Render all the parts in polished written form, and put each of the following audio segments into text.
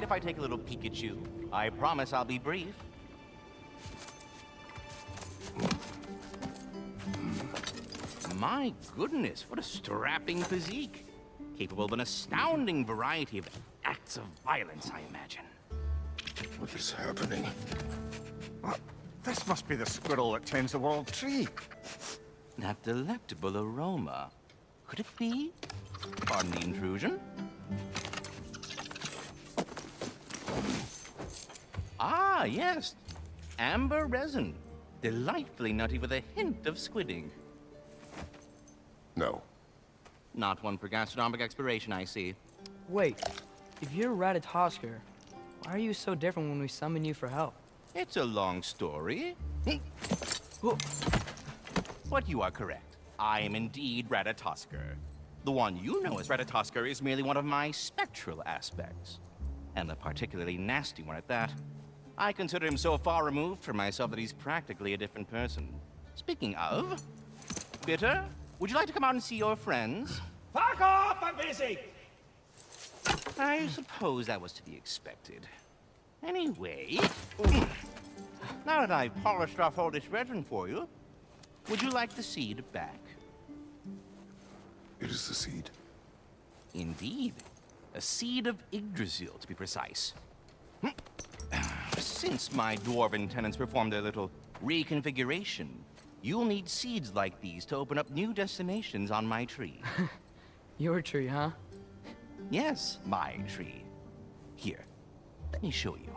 mind if I take a little peek at you? I promise I'll be brief. My goodness, what a strapping physique. Capable of an astounding variety of acts of violence, I imagine. What is happening? What? This must be the squirrel that tends the world tree. That delectable aroma. Could it be? Pardon the intrusion. Ah, yes. Amber resin. Delightfully nutty with a hint of squidding. No. Not one for gastronomic exploration, I see. Wait, if you're Ratatosker, why are you so different when we summon you for help? It's a long story. But you are correct. I am indeed Ratatosker. The one you know as Ratatosker is merely one of my spectral aspects. And a particularly nasty one at that. I consider him so far removed from myself that he's practically a different person. Speaking of, Bitter, would you like to come out and see your friends? Fuck off! I'm busy! I suppose that was to be expected. Anyway, now that I've polished off all this resin for you, would you like the seed back? It is the seed. Indeed. A seed of Yggdrasil, to be precise. Since my dwarven tenants performed their little reconfiguration, you'll need seeds like these to open up new destinations on my tree. Your tree, huh? Yes, my tree. Here, let me show you.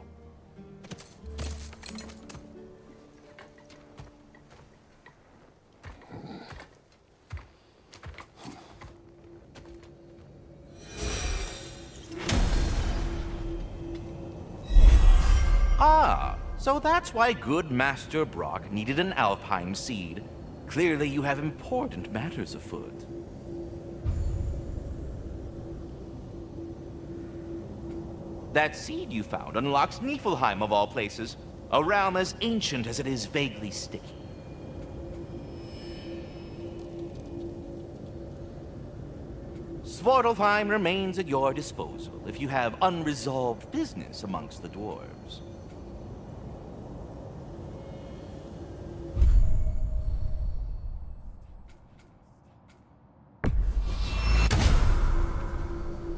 Ah, so that's why good Master Brock needed an Alpine seed. Clearly you have important matters afoot. That seed you found unlocks Niflheim of all places, a realm as ancient as it is vaguely sticky. Svartalfheim remains at your disposal if you have unresolved business amongst the dwarves.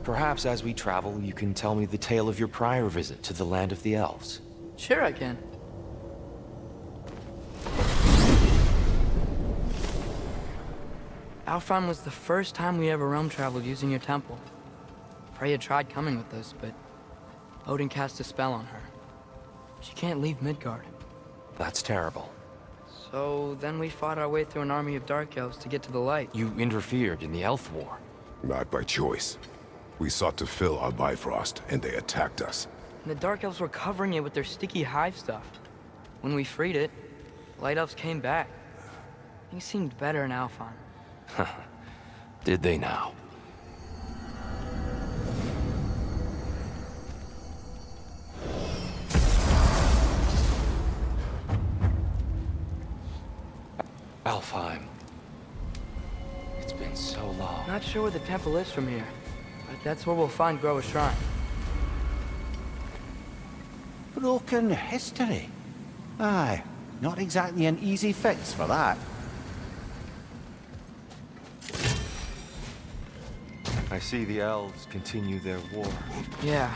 Perhaps as we travel, you can tell me the tale of your prior visit to the land of the elves. Sure I can. Alfheim was the first time we ever realm traveled using your temple. Freya tried coming with us, but Odin cast a spell on her. She can't leave Midgard. That's terrible. So then we fought our way through an army of dark elves to get to the light. You interfered in the elf war. Not by choice. We sought to fill our Bifrost, and they attacked us. And the dark elves were covering it with their sticky hive stuff. When we freed it, light elves came back. Things seemed better in Alfheim. Did they now? Alfheim. It's been so long. Not sure where the temple is from here, but that's where we'll find Groa's shrine. Broken history. Aye, not exactly an easy fix for that. I see the elves continue their war. Yeah,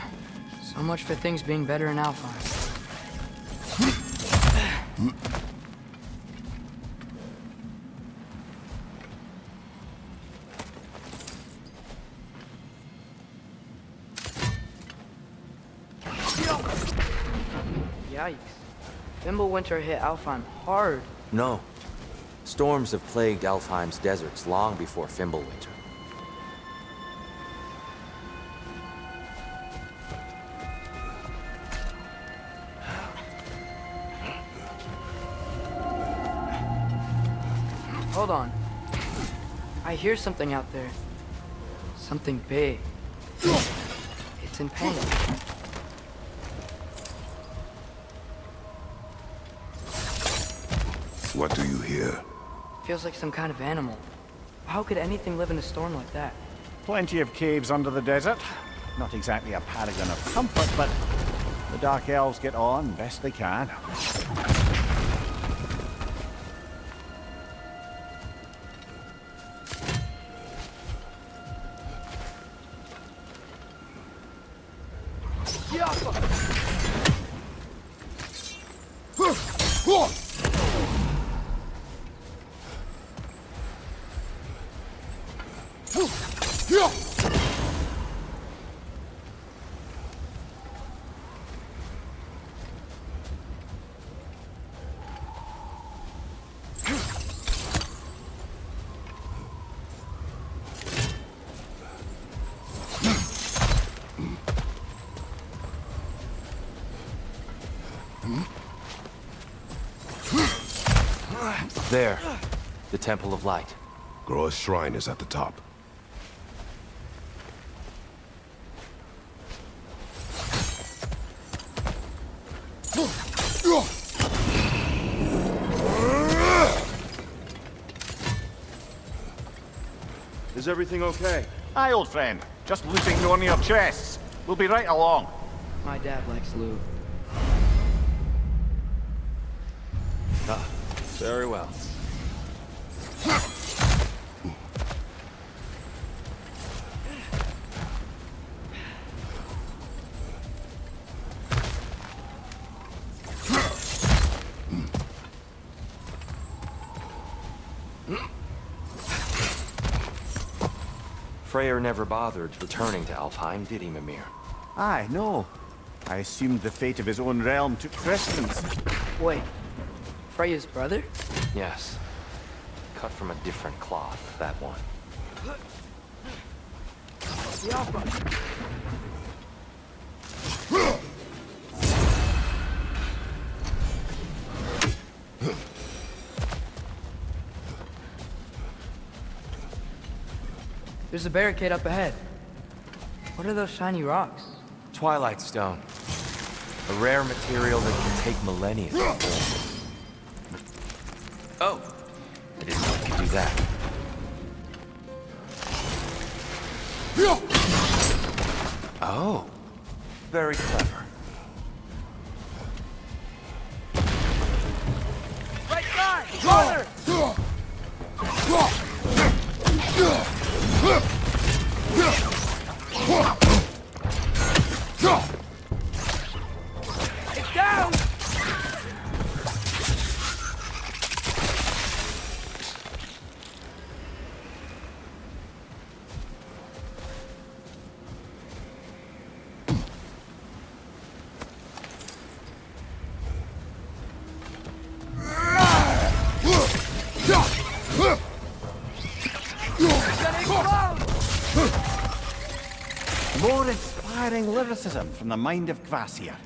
so much for things being better in Alfheim. Yikes. Fimbulwinter hit Alfheim hard. No. Storms have plagued Alfheim's deserts long before Fimbulwinter. Hold on. I hear something out there. Something big. It's in pain. What do you hear? Feels like some kind of animal. How could anything live in a storm like that? Plenty of caves under the desert. not exactly a paragon of comfort, but the Dark Elves get on best they can. There, the Temple of Light. Groa's shrine is at the top. Is everything okay? Aye, old friend. Just looting one of your chests. We'll be right along. My dad likes loot. Very well. Freyr never bothered returning to Alfheim, did he, Mimir? Aye, no. I assumed the fate of his own realm took precedence. Wait, Freya's brother? Yes. Cut from a different cloth, that one. There's a barricade up ahead. What are those shiny rocks? Twilight Stone. A rare material that can take millennia to form. Oh! I didn't know it could do that. Oh. Very clever. Right side! Father! It's down! More inspiring lyricism from the mind of Kvasir.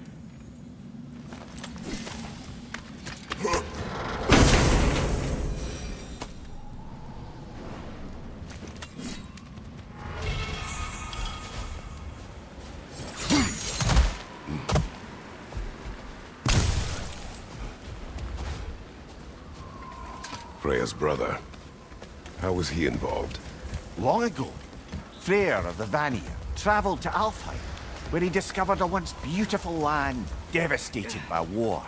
Freya's brother. How was he involved? Long ago, Freyr of the Vanir traveled to Alfheim, where he discovered a once beautiful land devastated by war.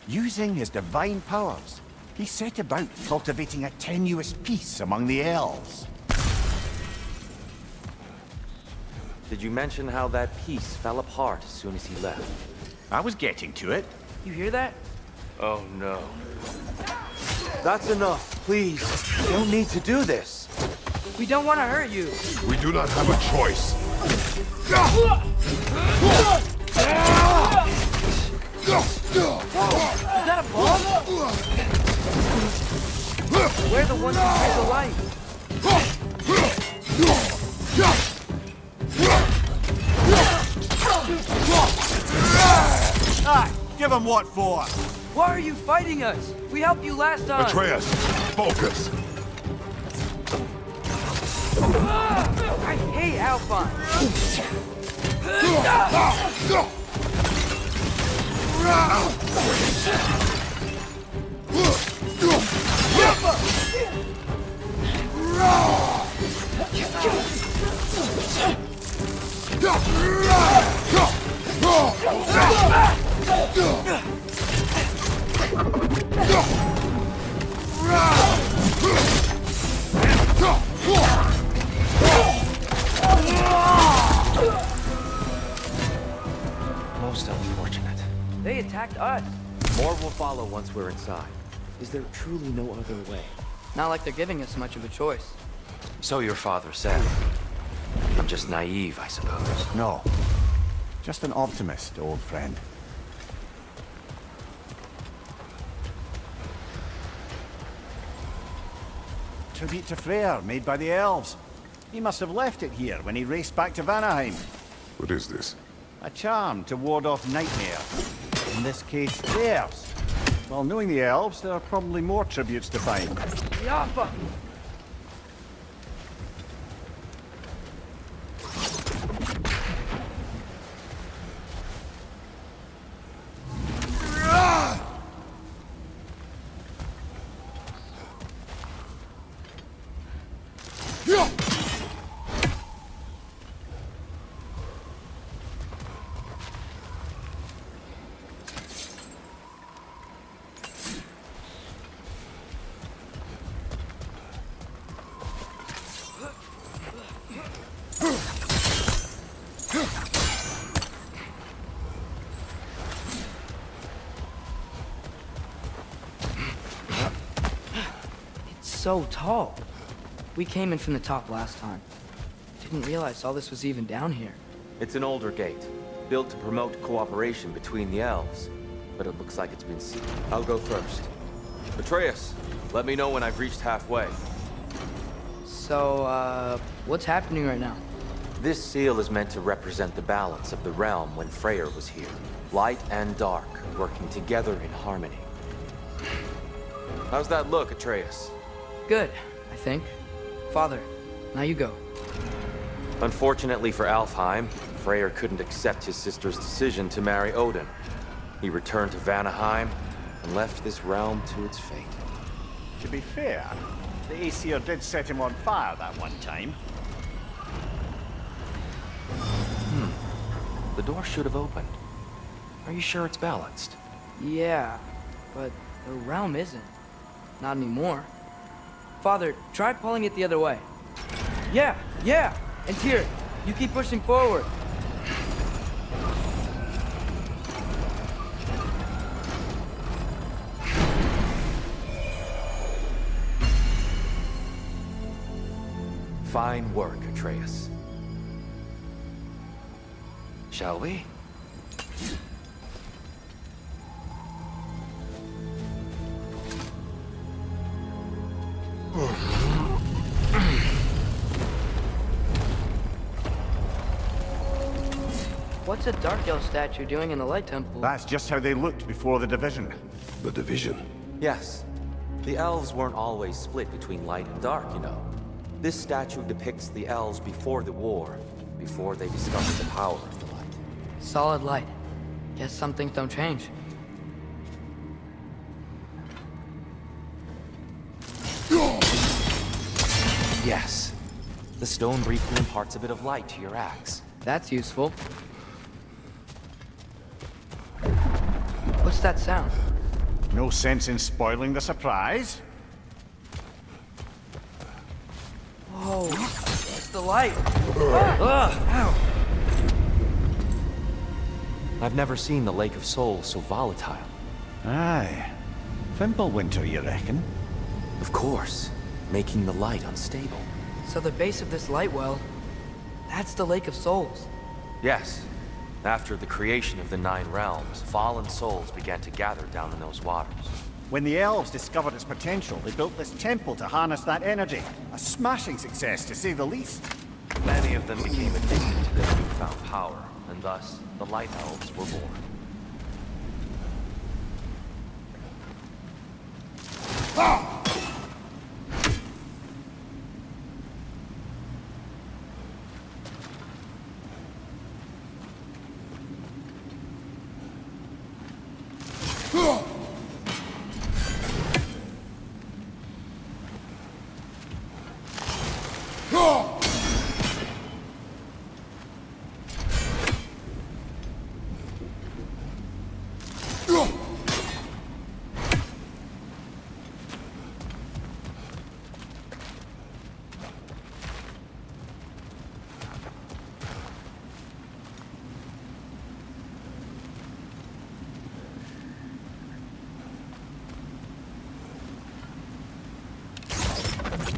Using his divine powers, he set about cultivating a tenuous peace among the elves. Did you mention how that piece fell apart as soon as he left? I was getting to it. You hear that? Oh no. That's enough, please. You don't need to do this. We don't want to hurt you. We do not have a choice. Is that a bomb? We're the ones who bring the light. Aye, give him what for. Why are you fighting us? We helped you last time. Atreus, focus. I hate Alpine. Most unfortunate. They attacked us. More will follow once we're inside. Is there truly no other way? Not like they're giving us much of a choice. So your father said. I'm just naive, I suppose. No. Just an optimist, old friend. Tribute to Freyr, made by the elves. He must have left it here when he raced back to Vanaheim. What is this? A charm to ward off nightmares. In this case, theirs. Well, knowing the elves, there are probably more tributes to find. Yappa! So tall. We came in from the top last time. Didn't realize all this was even down here. It's an older gate, built to promote cooperation between the elves. But it looks like it's been sealed. I'll go first. Atreus, let me know when I've reached halfway. So, what's happening right now? This seal is meant to represent the balance of the realm when Freyr was here. Light and dark, working together in harmony. How's that look, Atreus? Good, I think. Father, now you go. Unfortunately for Alfheim, Freyr couldn't accept his sister's decision to marry Odin. He returned to Vanaheim and left this realm to its fate. To be fair, the Aesir did set him on fire that one time. The door should have opened. Are you sure it's balanced? Yeah, but the realm isn't. Not anymore. Father, try pulling it the other way. Yeah! And Tyr, you keep pushing forward. Fine work, Atreus. Shall we? What's a Dark Elf statue doing in the Light Temple? That's just how they looked before the division. The division. Yes. The elves weren't always split between light and dark, you know. This statue depicts the elves before the war, before they discovered the power of the light. Solid light. Guess some things don't change. Yes. The stone briefly imparts a bit of light to your axe. That's useful. What's that sound? No sense in spoiling the surprise. Whoa, it's the light. Ow. I've never seen the Lake of Souls so volatile. Aye. Fimbulwinter, you reckon? Of course, making the light unstable. So the base of this light well, that's the Lake of Souls. Yes. After the creation of the Nine Realms, fallen souls began to gather down in those waters. When the elves discovered its potential, they built this temple to harness that energy. A smashing success, to say the least. Many of them became addicted to their newfound power, and thus, the Light Elves were born.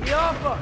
Yoppa!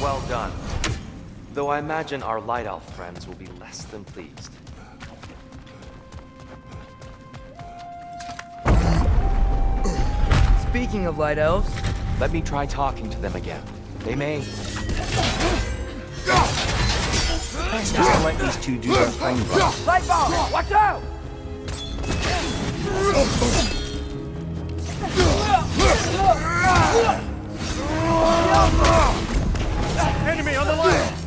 Well done. Though I imagine our Light Elf friends will be less than pleased. Speaking of light elves, Let me try talking to them again. They may... Let's just let these two do their thing, bro. light ball! Watch out! Enemy on the left!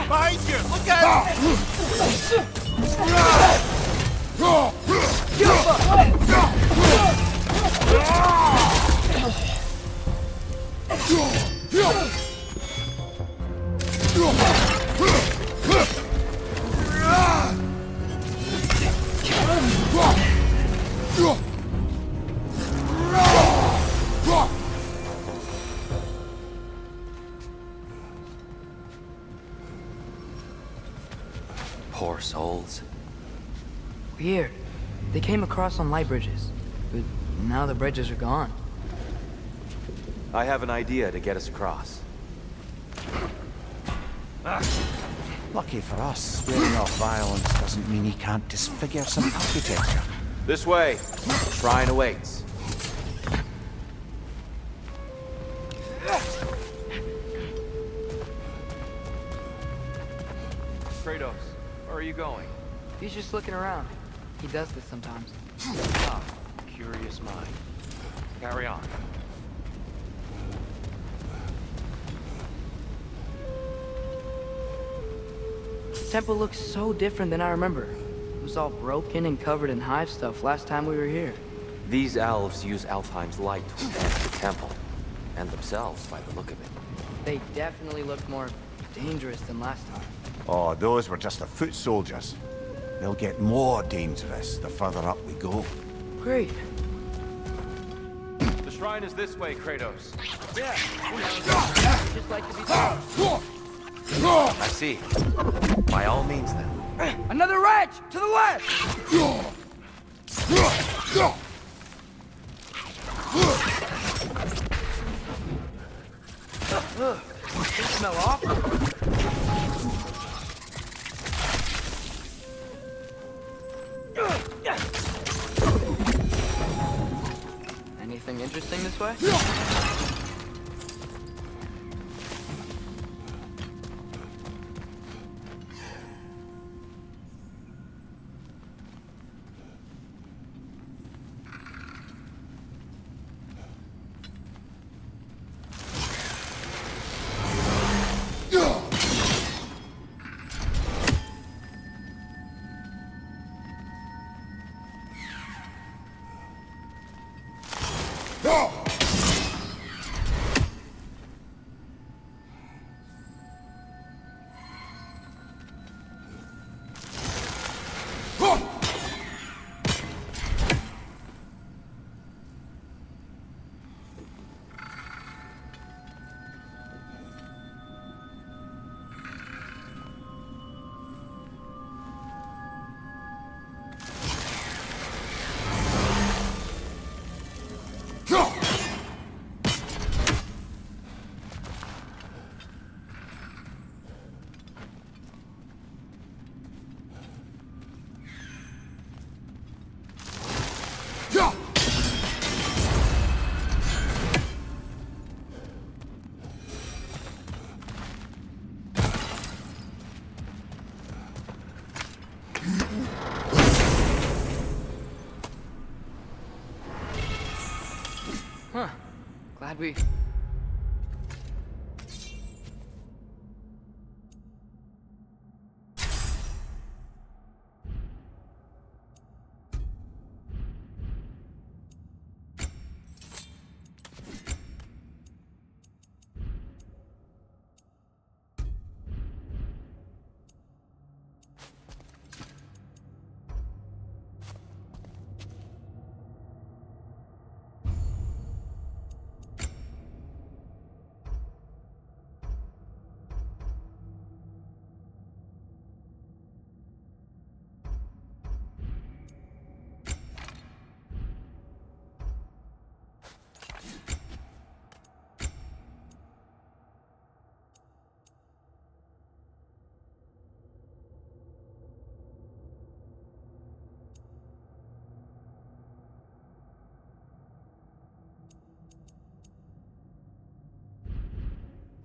Behind you! Look out! Poor souls. Weird. They came across on light bridges, but now the bridges are gone. I have an idea to get us across. Lucky for us, swearing off violence doesn't mean he can't disfigure some architecture. This way. Shrine awaits. Kratos, where are you going? He's just looking around. He does this sometimes. Ah, curious mind. Carry on. The temple looks so different than I remember. It was all broken and covered in hive stuff last time we were here. These elves use Alfheim's light to enhance the temple, and themselves by the look of it. They definitely looked more dangerous than last time. Oh, those were just the foot soldiers. They'll get more dangerous the further up we go. Great. The shrine is this way, Kratos. Just like to be told. I see. By all means, then. Another wretch! To the left! Ugh, they smell awful. Anything interesting this way? Huh. Glad we...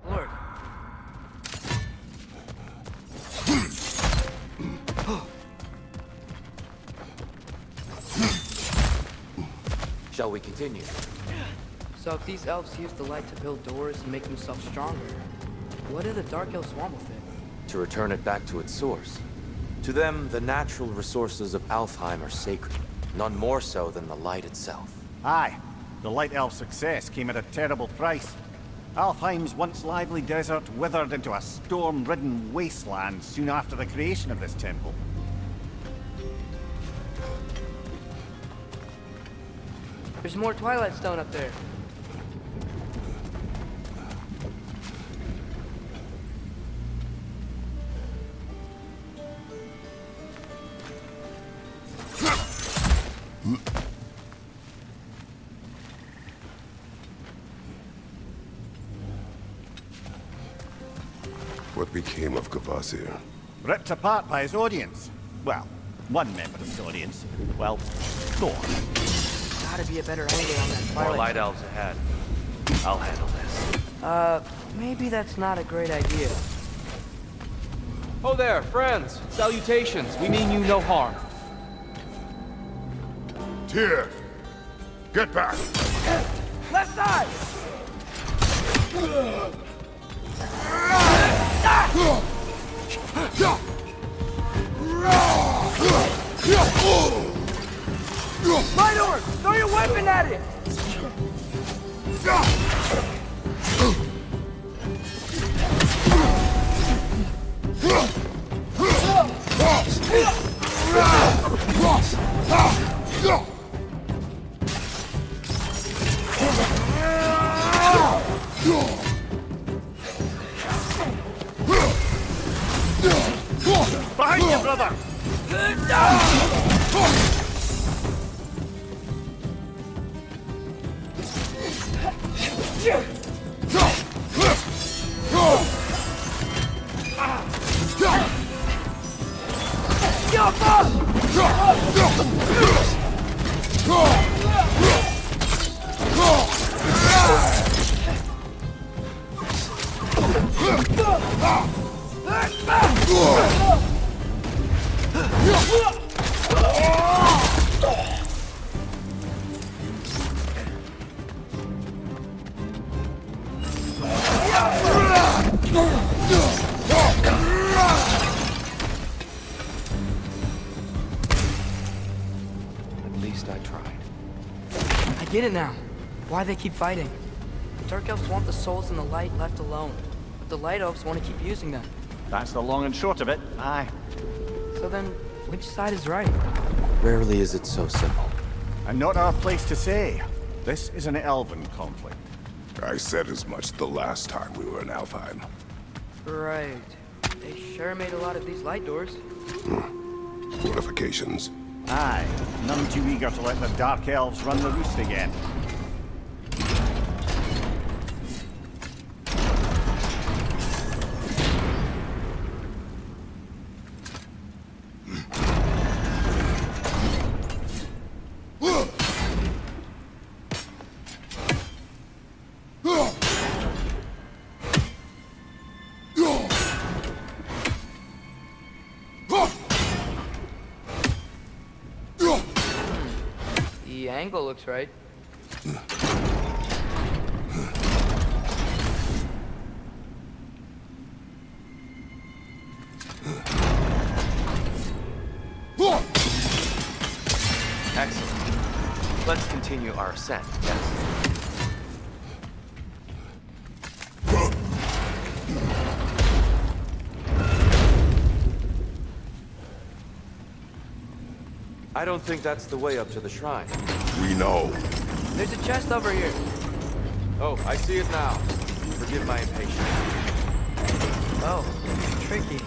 Lord. Shall we continue? So if these elves use the light to build doors and make themselves stronger, what do the Dark Elves want with it? To return it back to its source. To them, the natural resources of Alfheim are sacred, none more so than the light itself. Aye, the Light Elf's success came at a terrible price. Alfheim's once lively desert withered into a storm-ridden wasteland soon after the creation of this temple. There's more Twilight Stone up there. What became of Kvasir? Ripped apart by his audience. Well, one member of his audience. Well, Thor. Gotta be a better angle on that More Twilight light elves ahead. I'll handle this. Maybe that's not a great idea. Oh there, friends. Salutations. We mean you no harm. Tyr! Get back! Left side! Light orb! Throw your weapon at it! Behind you, brother! At least I tried. I get it now. Why they keep fighting. The Dark Elves want the souls in the light left alone, but the Light Elves want to keep using them. That's the long and short of it. Aye. So then, which side is right? Rarely is it so simple. And not our place to say. This is an elven conflict. I said as much the last time we were in Alfheim. Right. They sure made a lot of these light doors. Fortifications. Aye. None too eager to let the Dark Elves run the roost again. The angle looks right. Excellent. Let's continue our ascent, yes? I don't think that's the way up to the shrine. We know. There's a chest over here. Oh, I see it now. Forgive my impatience. Oh, tricky.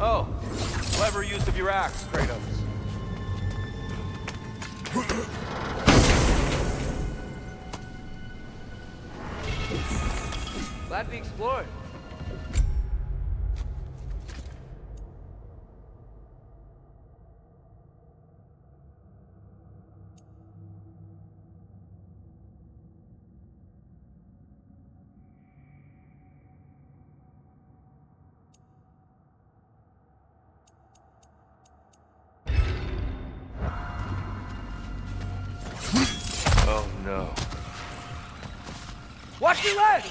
Oh, clever use of your axe, Kratos. Glad we explored. Oh no. Watch your leg!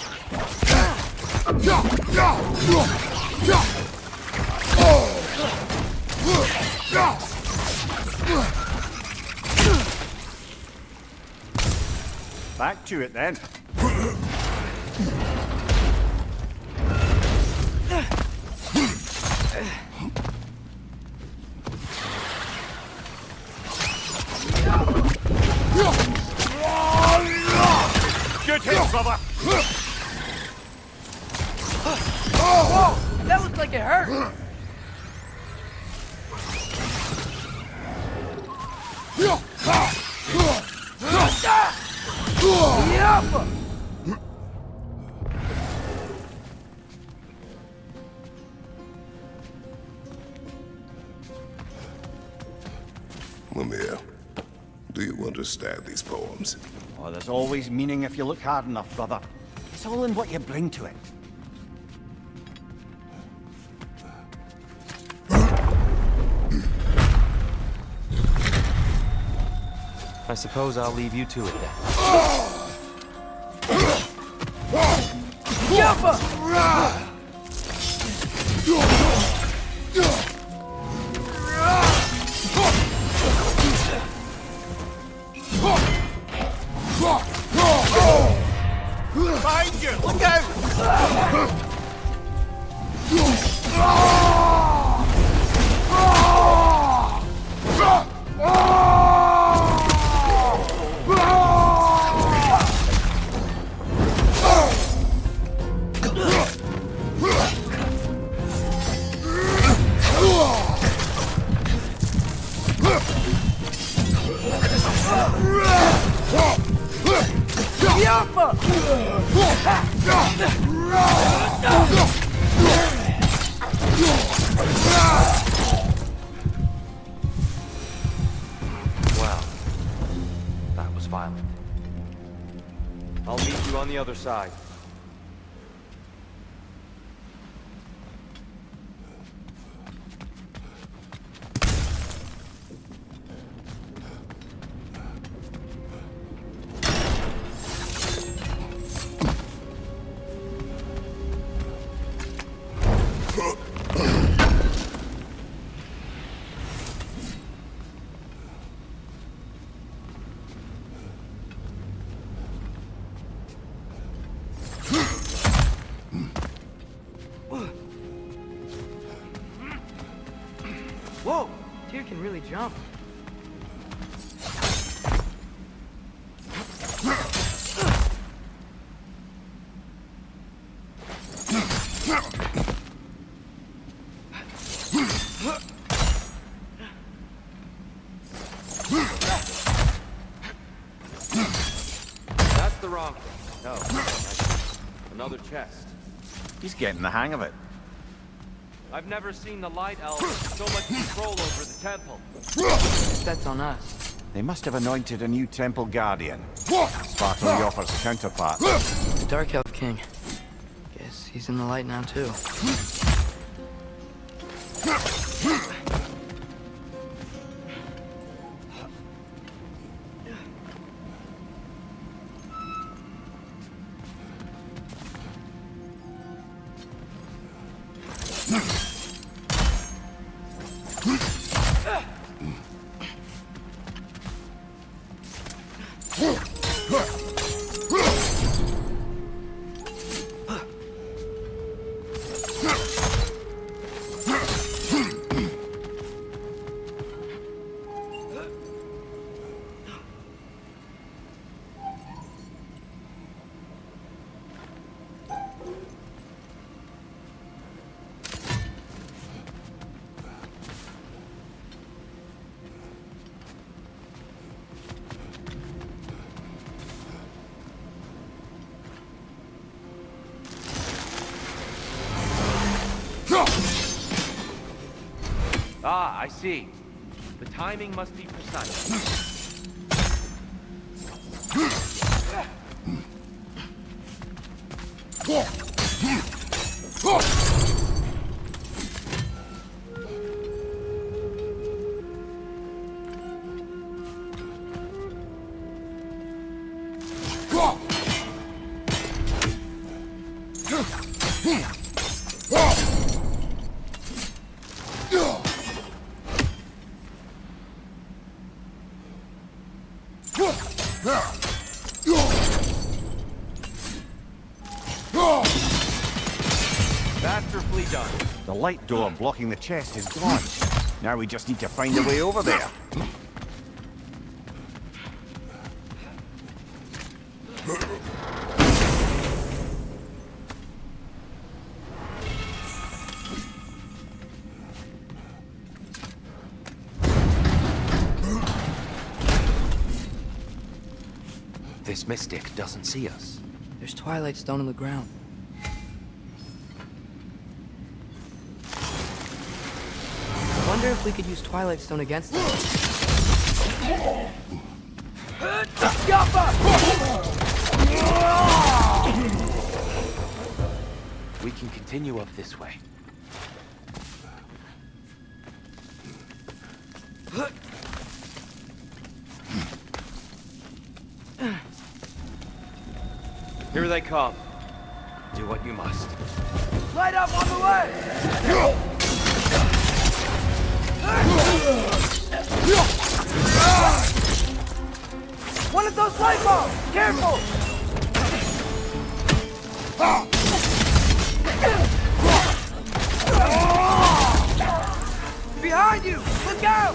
Back to it then. Good hit, brother! Whoa! That looked like it hurt! Yappa! Mimir, do you understand these poems? Oh, there's always meaning if you look hard enough, brother. It's all in what you bring to it. I suppose I'll leave you to it then. Yappa! Behind you! Look out! side. Whoa! Tyr can really jump. That's the wrong thing. No. Another chest. He's getting the hang of it. I've never seen the Light Elves with so much control over the temple. That's on us. They must have anointed a new temple guardian. Spartan offers counterpart. The Dark Elf King. Guess he's in the light now, too. Ah, I see. The timing must be precise. Masterfully done. The light door blocking the chest is gone. Now we just need to find a way over there. This mystic doesn't see us. There's Twilight Stone in the ground. I wonder if we could use Twilight Stone against them. We can continue up this way. Here they come. Do what you must. Light up on the way! One of those light bulbs! Careful! Behind you! Look out!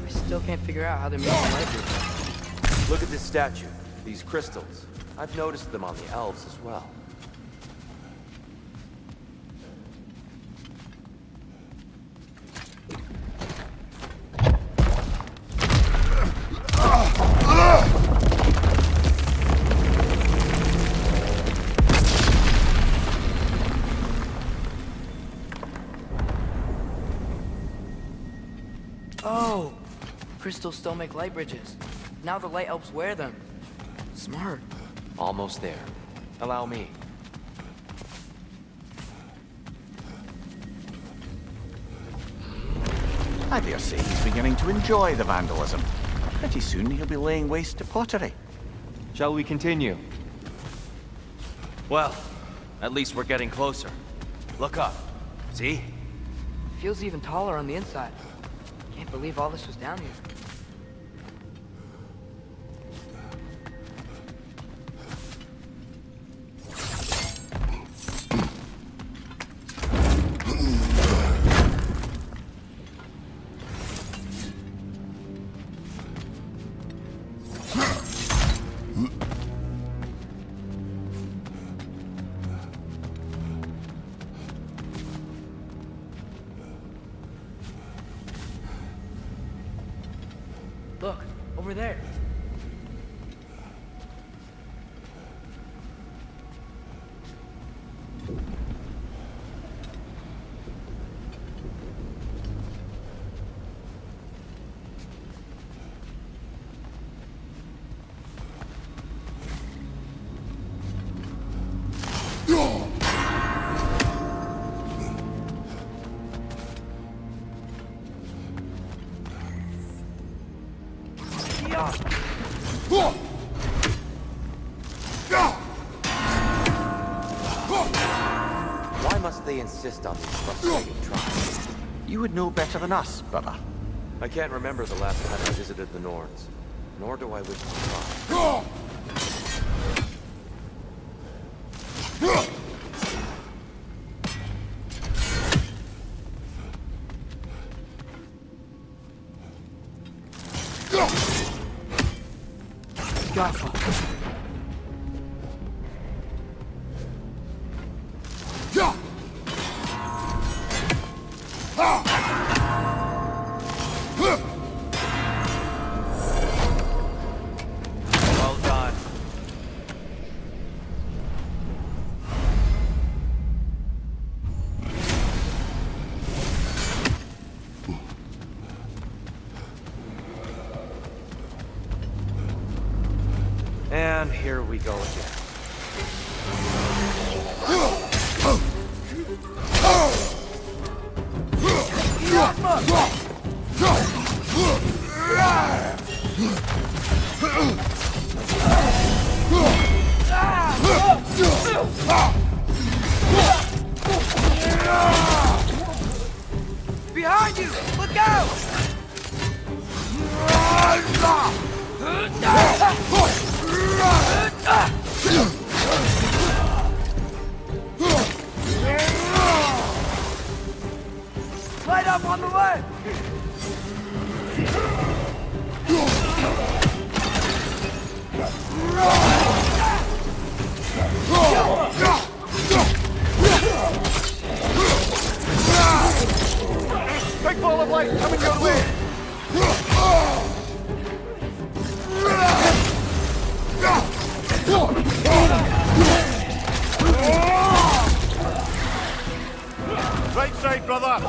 We still can't figure out how they're making light here. Look at this statue. These crystals. I've noticed them on the elves as well. crystals still make light bridges. Now the light elves wear them. Smart. Almost there. Allow me. I dare say he's beginning to enjoy the vandalism. Pretty soon he'll be laying waste to pottery. Shall we continue? Well, at least we're getting closer. Look up. See? Feels even taller on the inside. Can't believe all this was down here. Look, over there. Why must they insist on these frustrating trials? You would know better than us, brother. I can't remember the last time I visited the Norns, nor do I wish to try. Well done. And here we go again. Behind you! Look out! Light up on the left! Big ball of light coming your way! Right side, brother!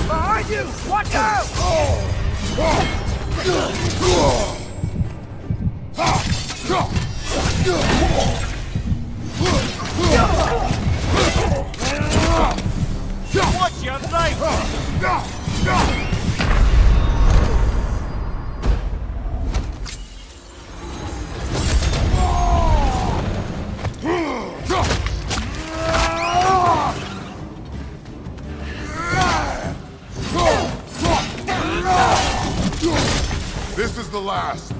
Behind you! Watch out! Watch your right! This is the last.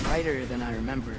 Brighter than I remember.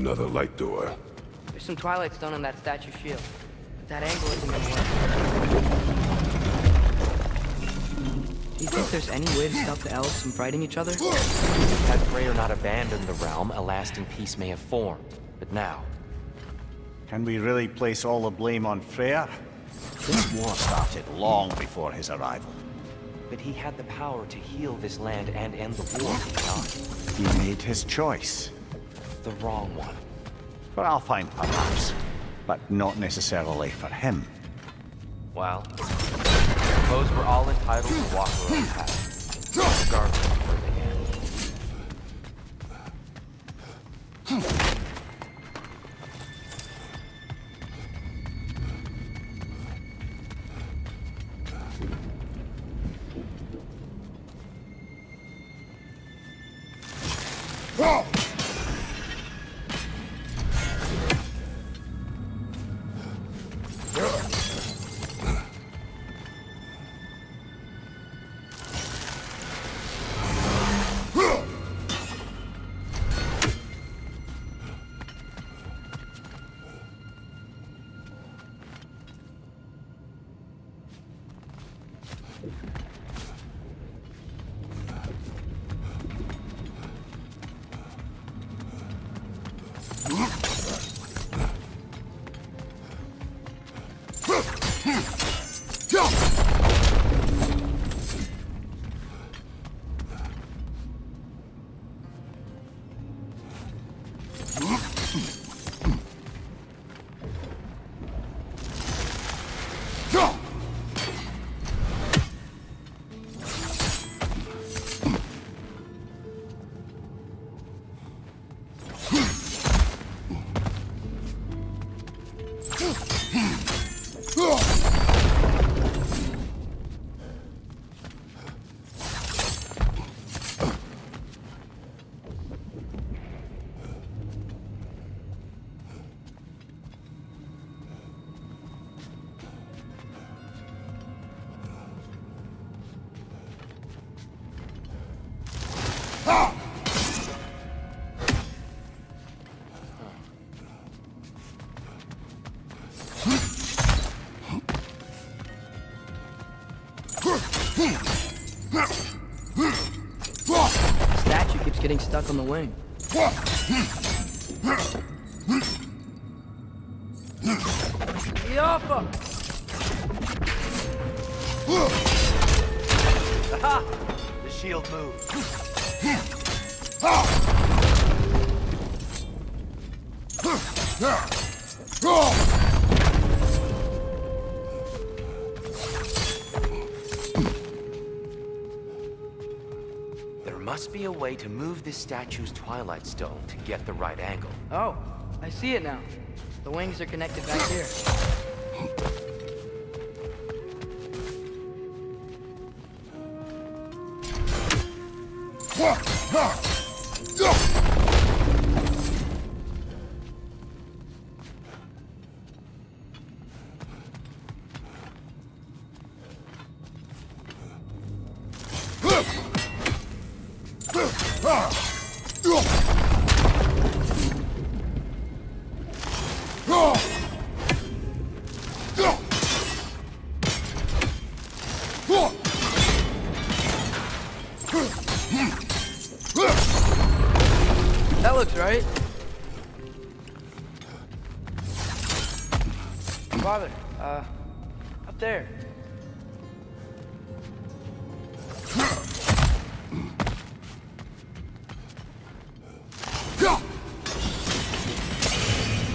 Another light door. There's some Twilight Stone on that statue shield. But that angle isn't gonna work. Do you think there's any way to stop the elves from fighting each other? Had Freyr not abandoned the realm, a lasting peace may have formed. But now, Can we really place all the blame on Freyr? This war started long before his arrival. but he had the power to heal this land and end the war, did he not? He made his choice. The wrong one. For Alfheim, perhaps. But not necessarily for him. Well, I suppose we're all entitled to walk our own path, regardless of where they end. Statue keeps getting stuck on the wing. Yoppa! Aha! The shield moved. There must be a way to move this statue's Twilight Stone to get the right angle. Oh, I see it now. The wings are connected back here. That looks right. Father, up there.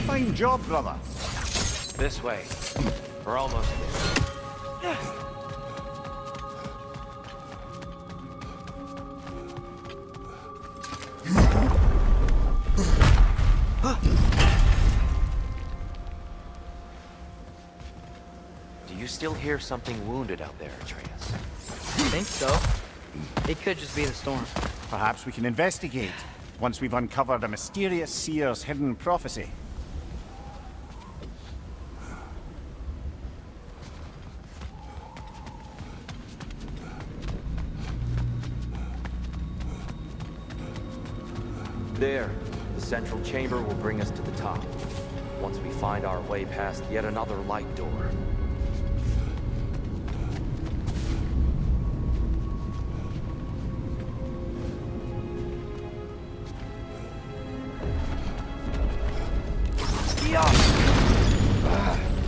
Fine job, brother. This way. We're almost there. Do you still hear something wounded out there, Atreus? I think so. It could just be the storm. Perhaps we can investigate, once we've uncovered a mysterious seer's hidden prophecy. There, the central chamber will bring us to the top. Once we find our way past yet another light door.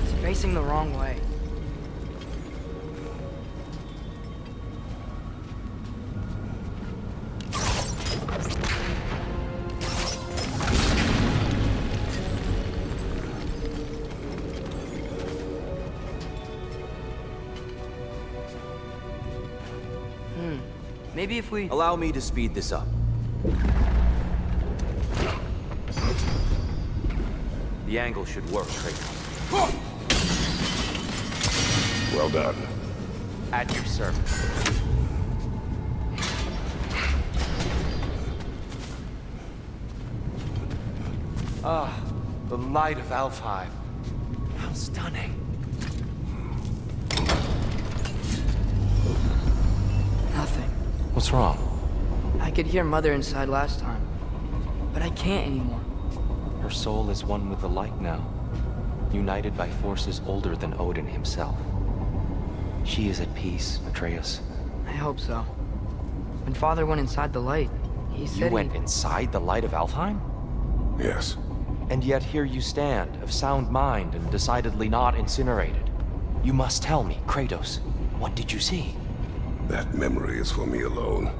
It's facing the wrong way. Maybe if we... Allow me to speed this up. The angle should work, Kratos. Well done. At your service. Ah, the light of Alfheim. How stunning. Nothing. What's wrong? I could hear Mother inside last time, but I can't anymore. Her soul is one with the light now, united by forces older than Odin himself. She is at peace, Atreus. I hope so. When Father went inside the light, he said You went inside the light of Alfheim? Yes. And yet here you stand, of sound mind and decidedly not incinerated. You must tell me, Kratos, what did you see? That memory is for me alone.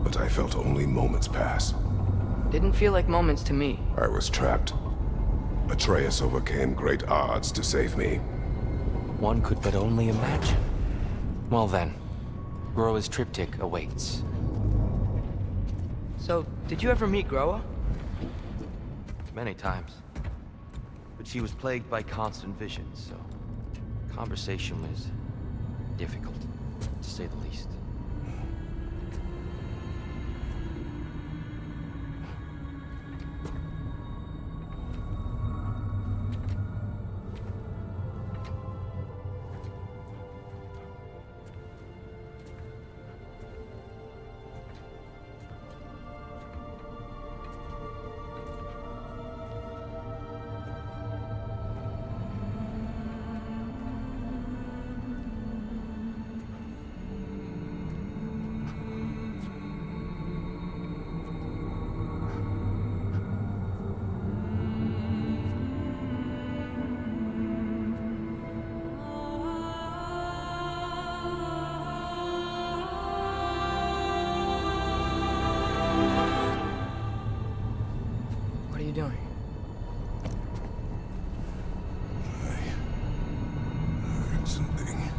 But I felt only moments pass. Didn't feel like moments to me. I was trapped. Atreus overcame great odds to save me. One could but only imagine. Well then, Groa's triptych awaits. So, did you ever meet Groa? Many times. But she was plagued by constant visions, so conversation was difficult, to say the least. What are you doing? I heard something.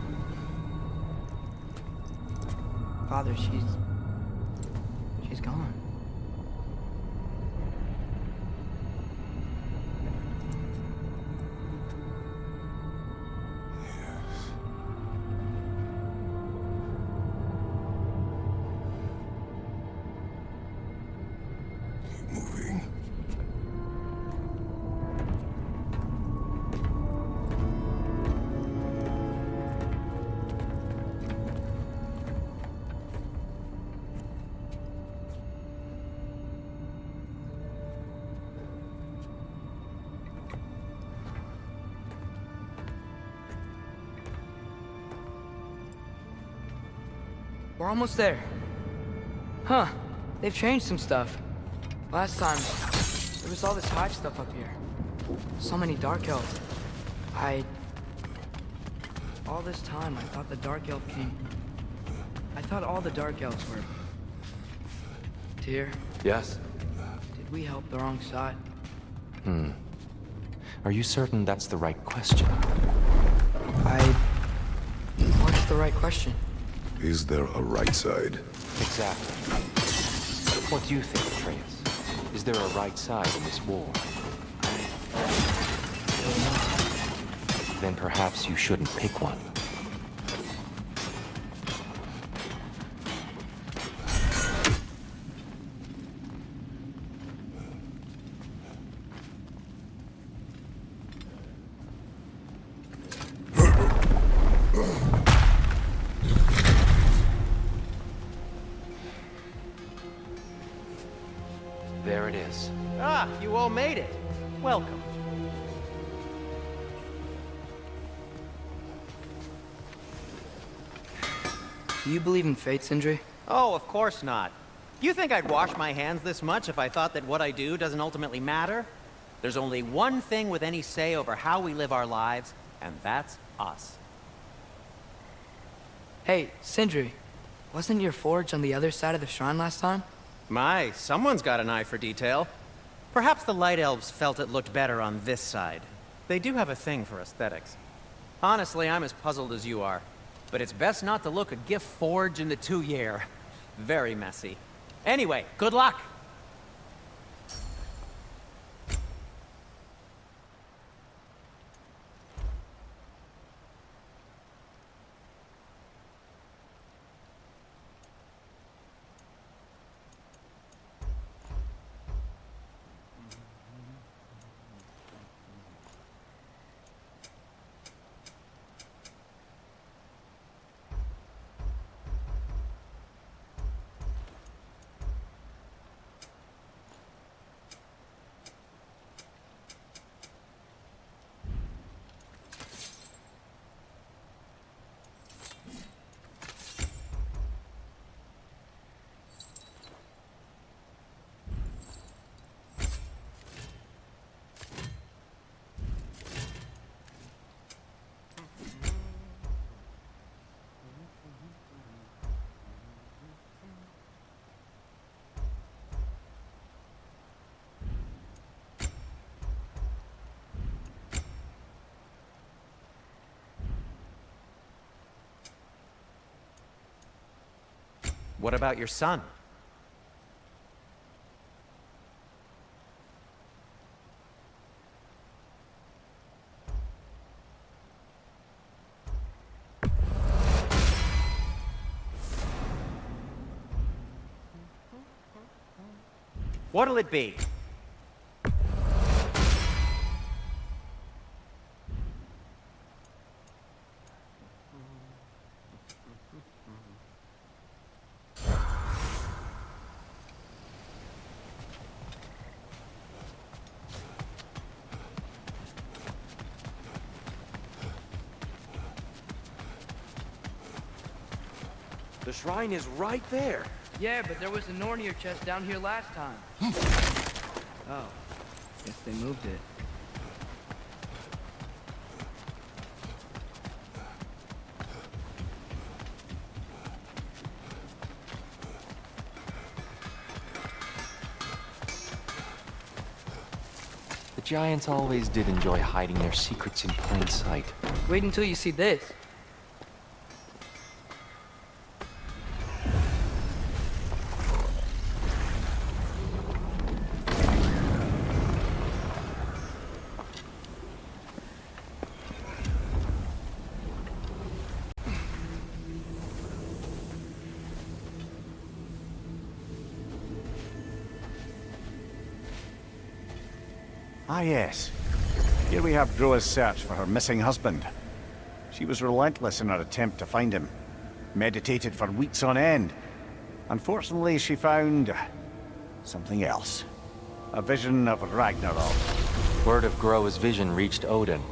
Father, she's gone. Keep moving. We're almost there. Huh. They've changed some stuff. Last time, there was all this hive stuff up here. So many Dark Elves. All this time, I thought the Dark Elf King... I thought all the Dark Elves were... Tyr, Yes? did we help the wrong side? Are you certain that's the right question? What's the right question? Is there a right side? Exactly. What do you think, Atreus? Is there a right side in this war? Then perhaps you shouldn't pick one. There it is. welcome. Do you believe in fate, Sindri? Oh, of course not. You think I'd wash my hands this much if I thought that what I do doesn't ultimately matter? There's only one thing with any say over how we live our lives, and that's us. Hey, Sindri, wasn't your forge on the other side of the shrine last time? My, someone's got an eye for detail. Perhaps the Light Elves felt it looked better on this side. They do have a thing for aesthetics. Honestly, I'm as puzzled as you are. But it's best not to look a gift forge in the 2-year. Very messy. Anyway, good luck! What about your son? What'll it be? The shrine is right there. Yeah, but there was a Nornir chest down here last time. Oh, guess they moved it. The giants always did enjoy hiding their secrets in plain sight. Wait until you see this. Ah, yes. Here we have Groa's search for her missing husband. She was relentless in her attempt to find him. Meditated for weeks on end. Unfortunately, she found something else. A vision of Ragnarok. Word of Groa's vision reached Odin.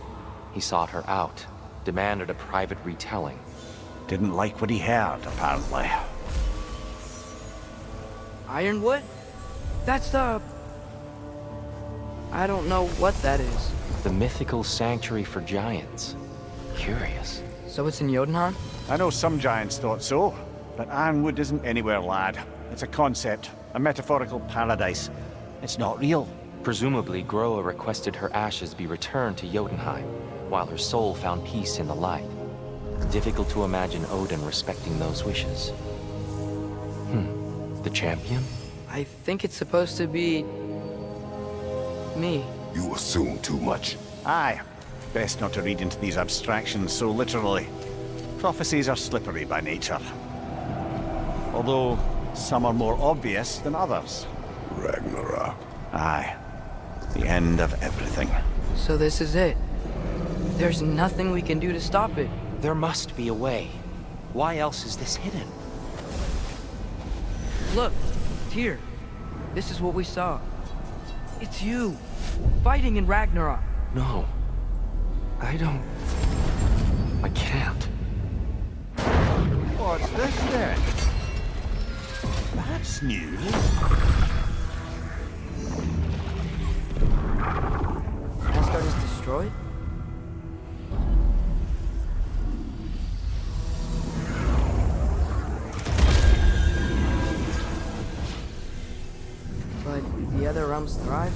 He sought her out, demanded a private retelling. Didn't like what he heard, apparently. Ironwood? That's the... I don't know what that is. The mythical sanctuary for giants. Curious. So it's in Jotunheim? I know some giants thought so, but Ironwood isn't anywhere, lad. It's a concept, a metaphorical paradise. It's not real. Presumably, Groa requested her ashes be returned to Jotunheim, while her soul found peace in the light. Difficult to imagine Odin respecting those wishes. The champion? I think it's supposed to be... me. You assume too much. Aye. Best not to read into these abstractions so literally. Prophecies are slippery by nature. Although, some are more obvious than others. Ragnarok. Aye. The end of everything. So this is it. There's nothing we can do to stop it. There must be a way. Why else is this hidden? Look, Tyr. This is what we saw. It's you, fighting in Ragnarok. No. I can't. What's this then? That's new. Asgard is destroyed? But the other realms thrive?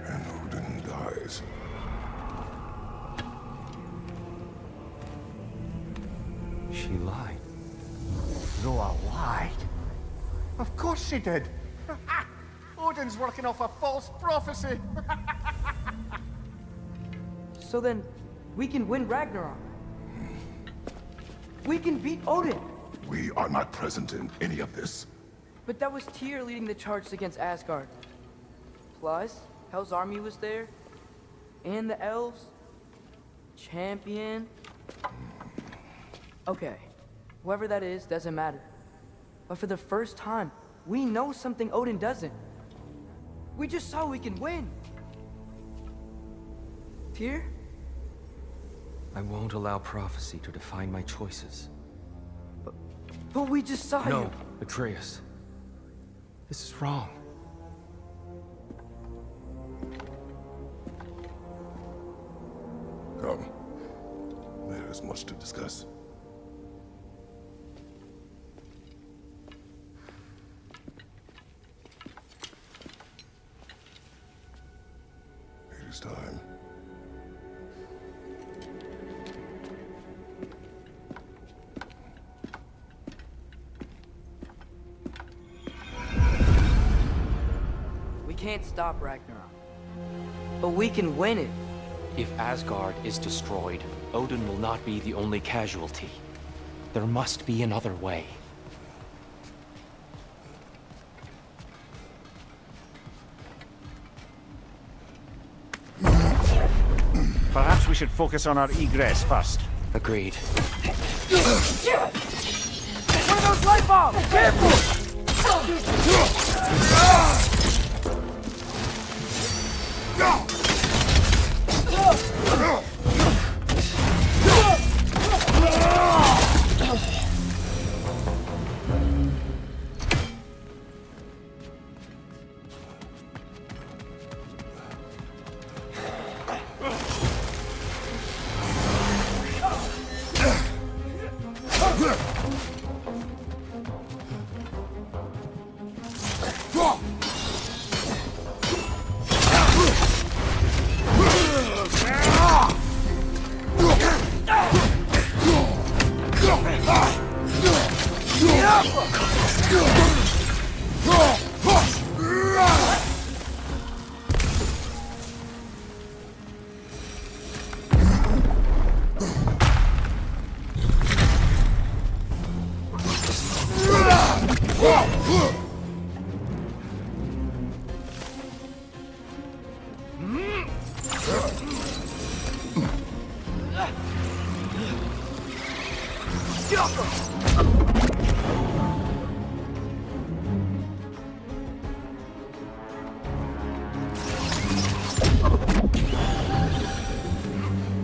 And Odin dies. She lied. Noah lied. Of course she did. Odin's working off a false prophecy. So then, we can win Ragnarok. We can beat Odin. We are not present in any of this. But that was Tyr leading the charge against Asgard. Plus, Hell's army was there. And the elves. Champion. Okay, whoever that is doesn't matter. But for the first time, we know something Odin doesn't. We just saw we can win. Tyr? I won't allow prophecy to define my choices. But we just saw No, you. Atreus. This is wrong. Come. There is much to discuss. It is time. We can't stop Ragnarok. But we can win it. If Asgard is destroyed, Odin will not be the only casualty. There must be another way. Perhaps we should focus on our egress first. Agreed. One of those light bombs! Careful!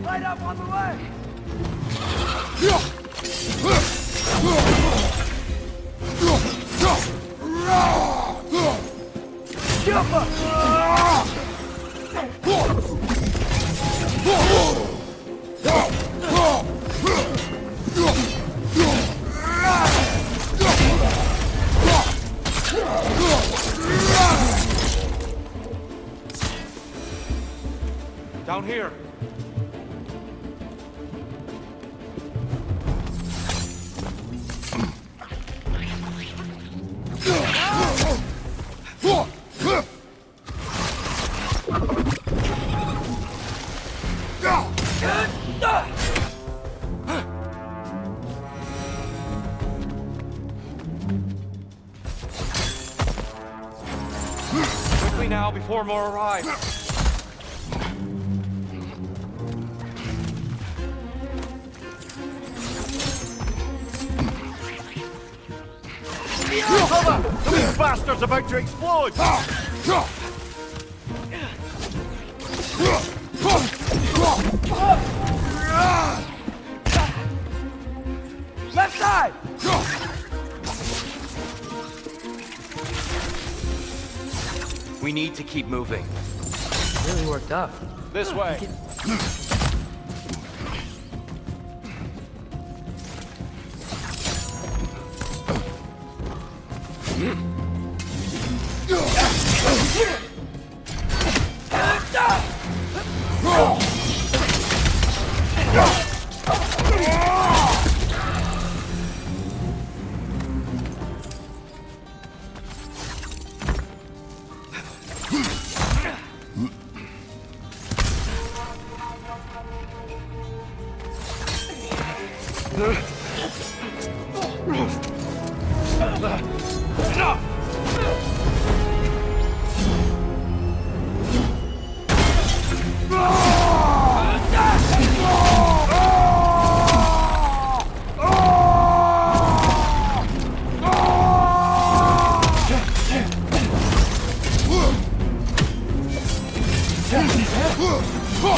Light up on the way! Jump up! Down here. Quickly now, before more arrive. Cover! These bastards about to explode! Left side! We need to keep moving. Really worked up. This way.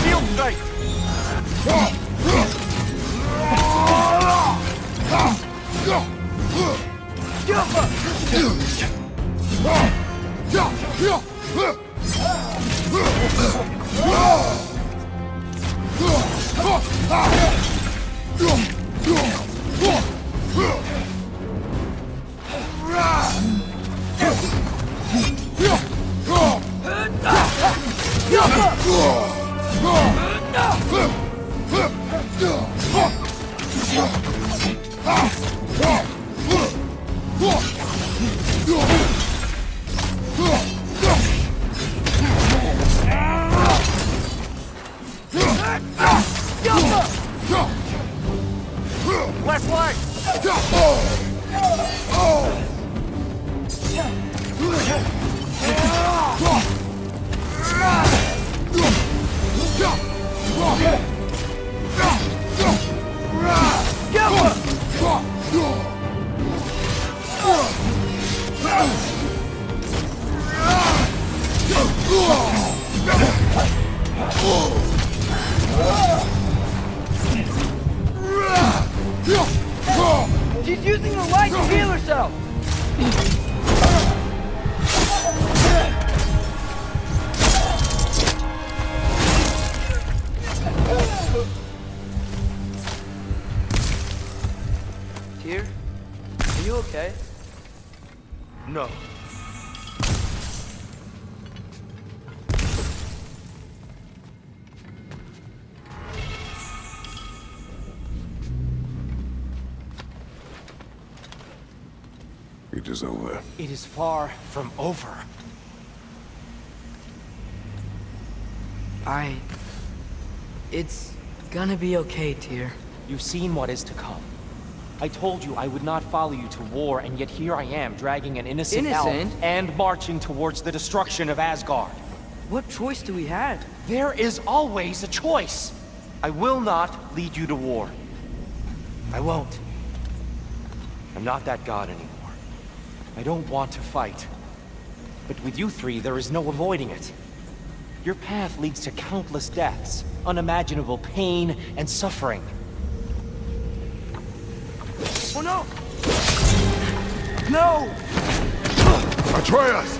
Field strike! Left leg! She's using the light to heal herself! Tyr, are you okay? No. It is over. It is far from over. It's gonna be okay, Tyr. You've seen what is to come. I told you I would not follow you to war, and yet here I am, dragging an innocent elf and marching towards the destruction of Asgard. What choice do we have? There is always a choice. I will not lead you to war. I won't. I'm not that god anymore. I don't want to fight. But with you three, there is no avoiding it. Your path leads to countless deaths, unimaginable pain and suffering. Oh no! No! Atreus!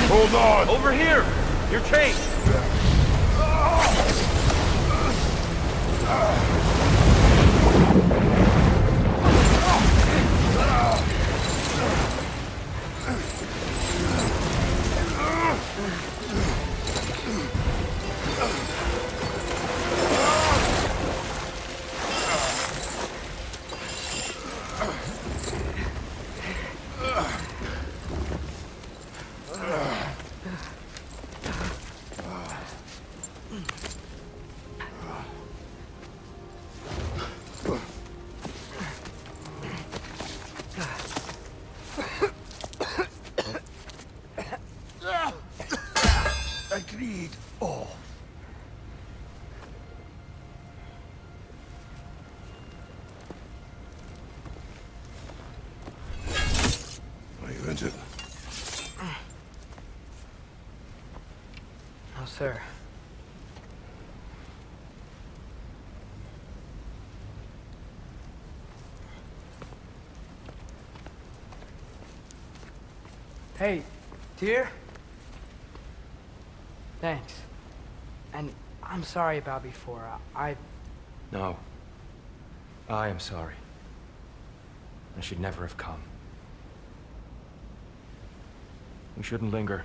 Hold on! Over here! You're chased! sir. Hey, Tyr? Thanks. And I'm sorry about before. No. I am sorry. I should never have come. We shouldn't linger.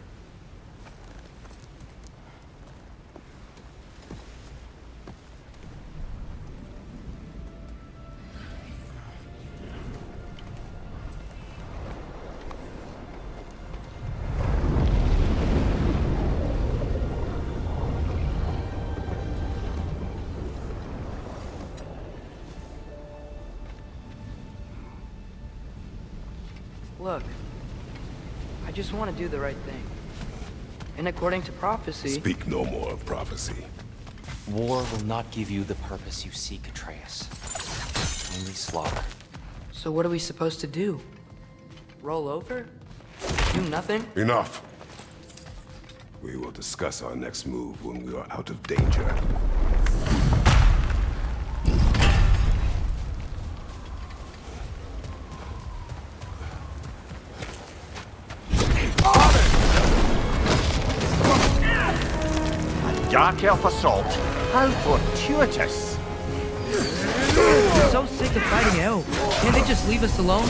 Look, I just want to do the right thing. And according to prophecy... Speak no more of prophecy. War will not give you the purpose you seek, Atreus. Only slaughter. So what are we supposed to do? Roll over? Do nothing? Enough. We will discuss our next move when we are out of danger. Dark elf assault? How fortuitous! I'm so sick of fighting elves. Can't they just leave us alone?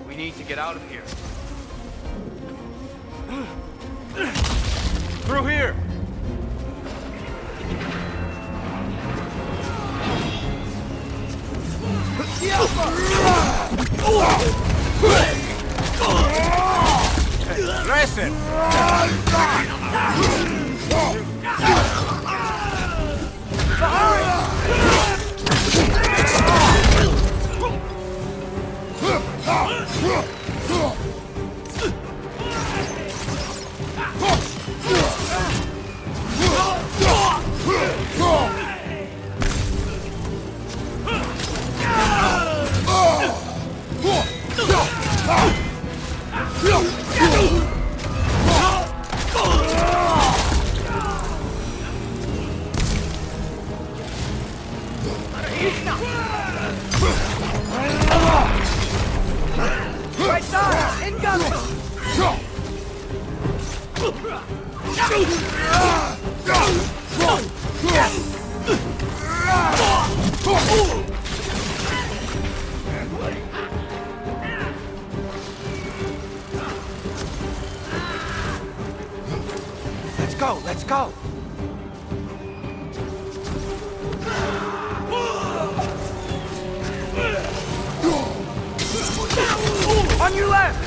We need to get out of here. Through here! Listen! Right side! Incoming! Let's go, let's go! On your left!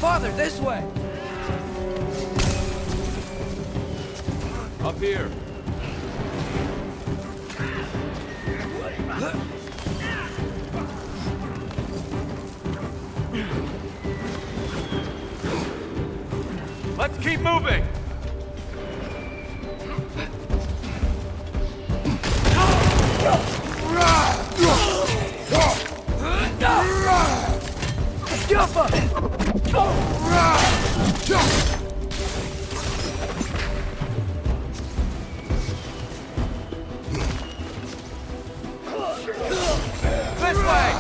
Father, this way! Up here. Let's keep moving! This way!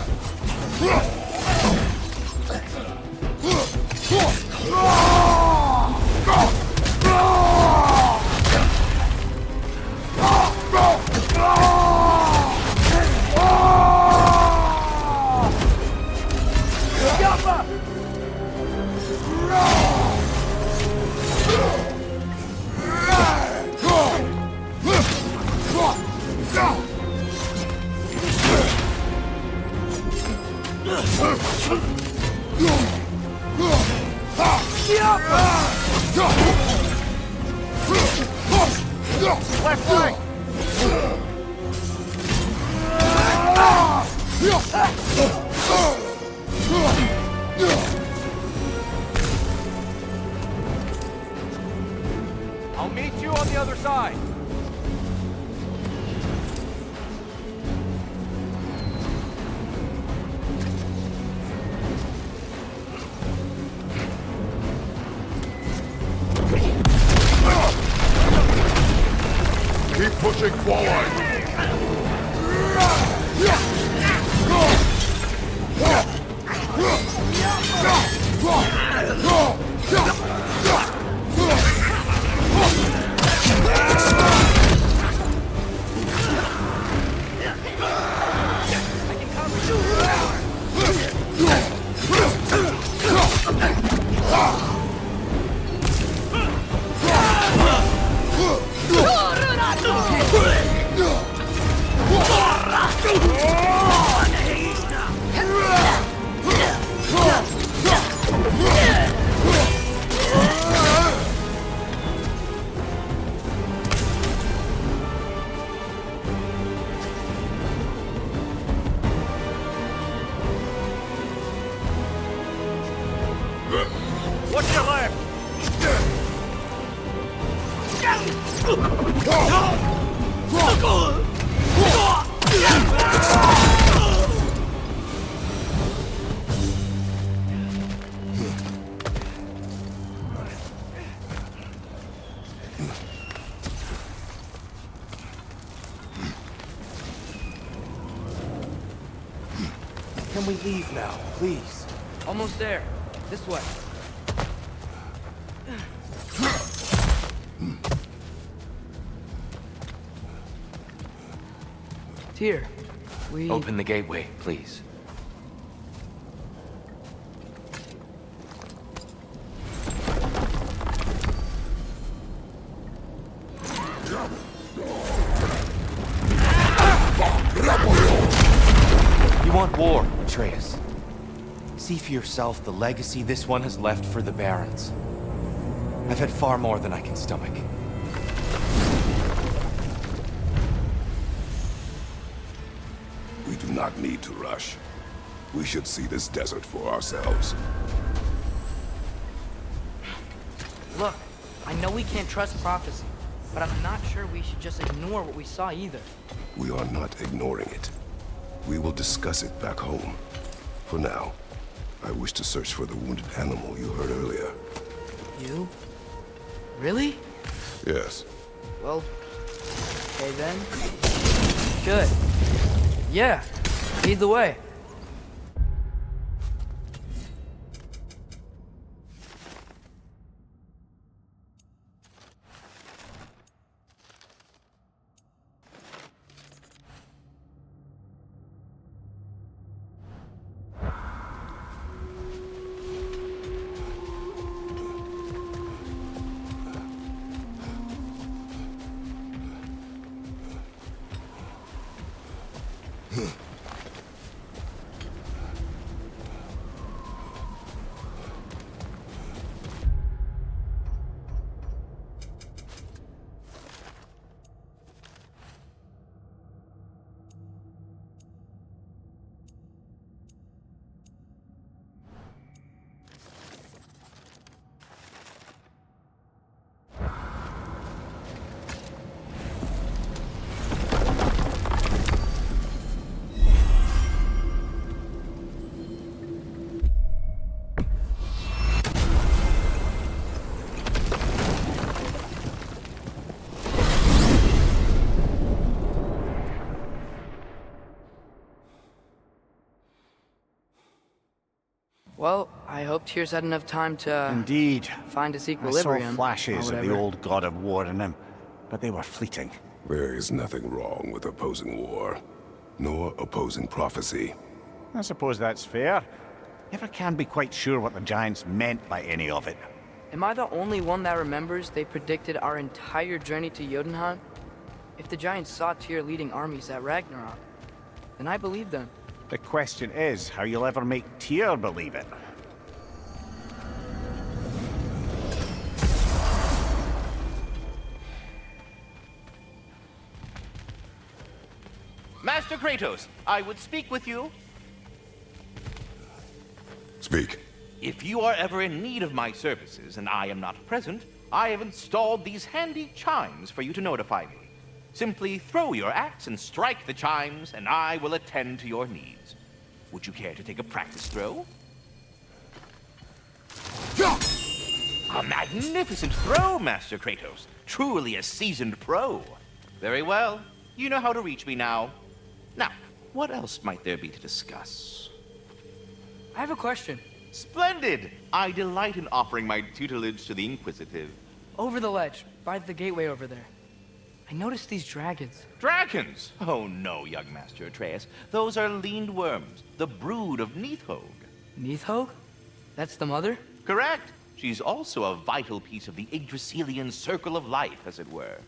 Left leg! I'll meet you on the other side. Keep pushing forward! What's your left? Can we leave now, please? Almost there. This way. Tyr, we... Open the gateway, please. You want war, Atreus. See for yourself the legacy this one has left for the Barons. I've had far more than I can stomach. We do not need to rush. We should see this desert for ourselves. Look, I know we can't trust prophecy, but I'm not sure we should just ignore what we saw either. We are not ignoring it. We will discuss it back home. For now, I wish to search for the wounded animal you heard earlier. You? Really? Yes. Well, okay then. Good. Yeah, lead the way. Well, I hope Tyr's had enough time to... Indeed. Find his I equilibrium. saw flashes or of the whatever. old god of war in him, but they were fleeting. There is nothing wrong with opposing war, nor opposing prophecy. I suppose that's fair. Never can be quite sure what the Giants meant by any of it. Am I the only one that remembers they predicted our entire journey to Jotunheim? If the Giants saw Tyr leading armies at Ragnarok, then I believe them. The question is how you'll ever make Tyr believe it. Master Kratos, I would speak with you. Speak. If you are ever in need of my services and I am not present, I have installed these handy chimes for you to notify me. Simply throw your axe and strike the chimes, and I will attend to your needs. Would you care to take a practice throw? A magnificent throw, Master Kratos. Truly a seasoned pro. Very well. You know how to reach me now. Now, what else might there be to discuss? I have a question. Splendid! I delight in offering my tutelage to the inquisitive. Over the ledge, by the gateway over there. I noticed these dragons. Dragons? Oh no, young Master Atreus. Those are leaned worms, the brood of Nidhogg. Nidhogg? That's the mother? Correct. She's also a vital piece of the Yggdrasilian circle of life, as it were.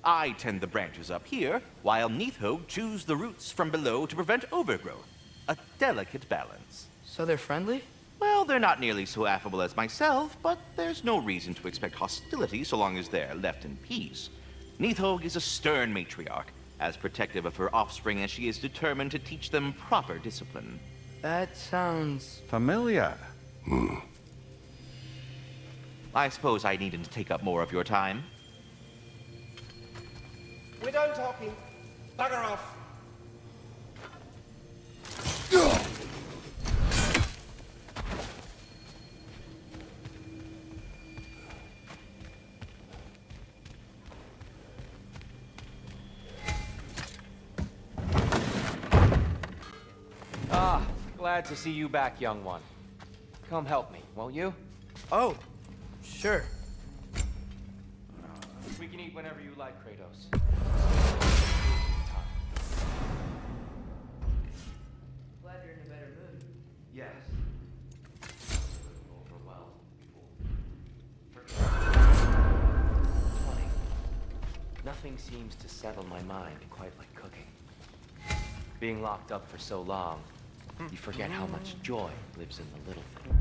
I tend the branches up here, while Nidhogg chews the roots from below to prevent overgrowth. A delicate balance. So they're friendly? Well, they're not nearly so affable as myself, but there's no reason to expect hostility so long as they're left in peace. Nidhogg is a stern matriarch, as protective of her offspring as she is determined to teach them proper discipline. That sounds... Familiar. I suppose I needn't take up more of your time. We're done talking. Bugger off. Ah, glad to see you back, young one. Come help me, won't you? Oh, sure. We can eat whenever you like, Kratos. Glad you're in a better mood. Yes. Overwhelmed. Funny. Nothing seems to settle my mind quite like cooking. Being locked up for so long, you forget how much joy lives in the little things.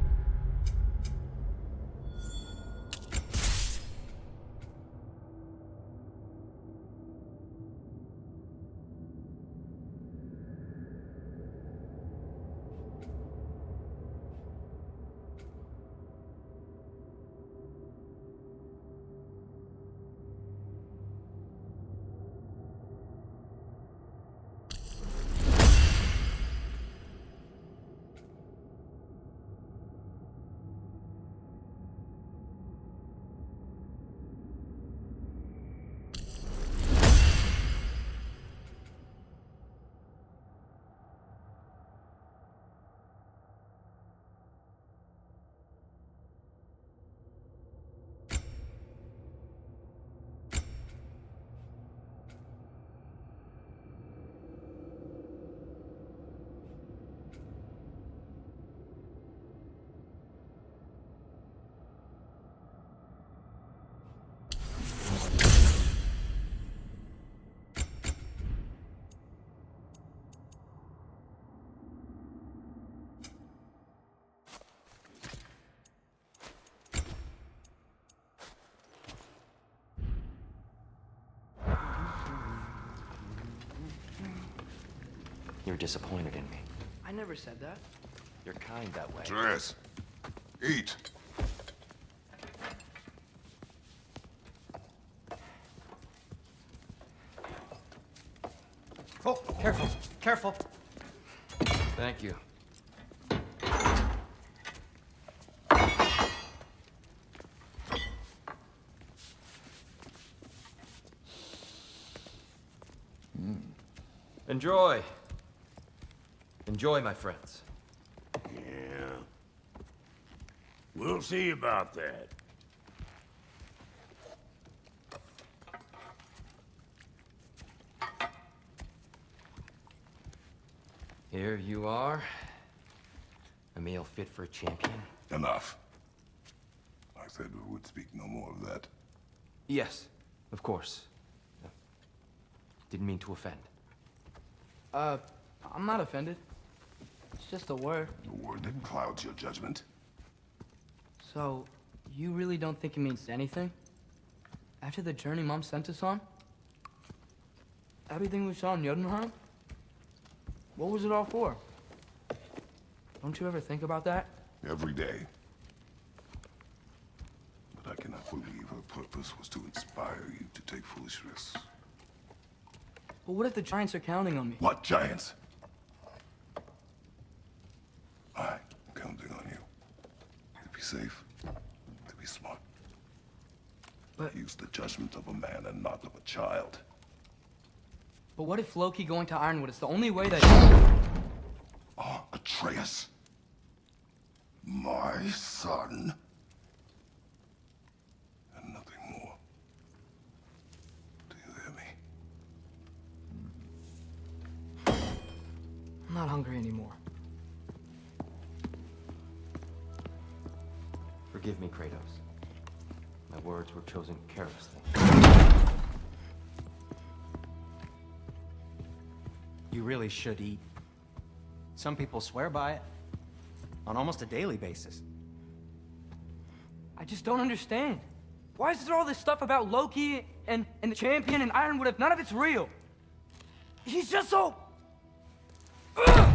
You're disappointed in me. I never said that. You're kind that way. Atreus, eat. Oh, careful, careful. Thank you. Enjoy. Enjoy, my friends. Yeah. We'll see about that. Here you are. A meal fit for a champion. Enough. I said we would speak no more of that. Yes, of course. Didn't mean to offend. I'm not offended. It's just a word. A word that clouds your judgment. So, you really don't think it means anything? After the journey Mom sent us on? Everything we saw in Jotunheim? What was it all for? Don't you ever think about that? Every day. But I cannot believe her purpose was to inspire you to take foolish risks. But what if the giants are counting on me? What giants? I'm counting on you. To be safe, to be smart. But- Use the judgment of a man and not of a child. But what if Loki going to Ironwood is the only way that... Atreus. My son. And nothing more. Do you hear me? I'm not hungry anymore. Forgive me, Kratos. My words were chosen carelessly. You really should eat. Some people swear by it. On almost a daily basis. I just don't understand. Why is there all this stuff about Loki and the champion and Ironwood if none of it's real? He's just so... Ugh!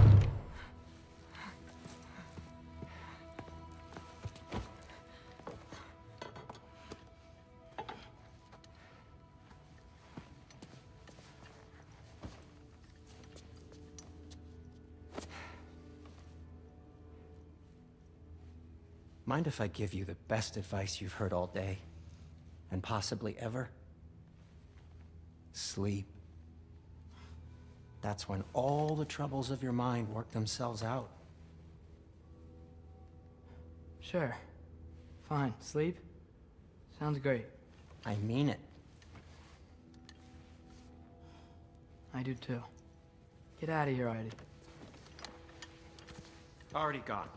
Mind if I give you the best advice you've heard all day? And possibly ever? Sleep. That's when all the troubles of your mind work themselves out. Sure. Fine. Sleep? Sounds great. I mean it. I do too. Get out of here, Heidi. Already gone.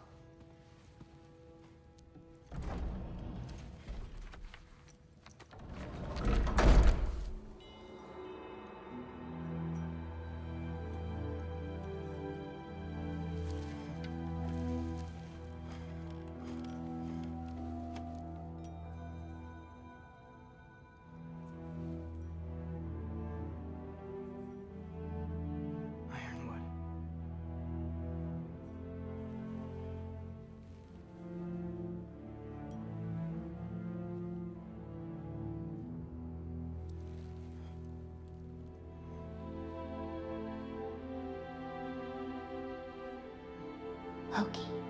Ironwood. Loki.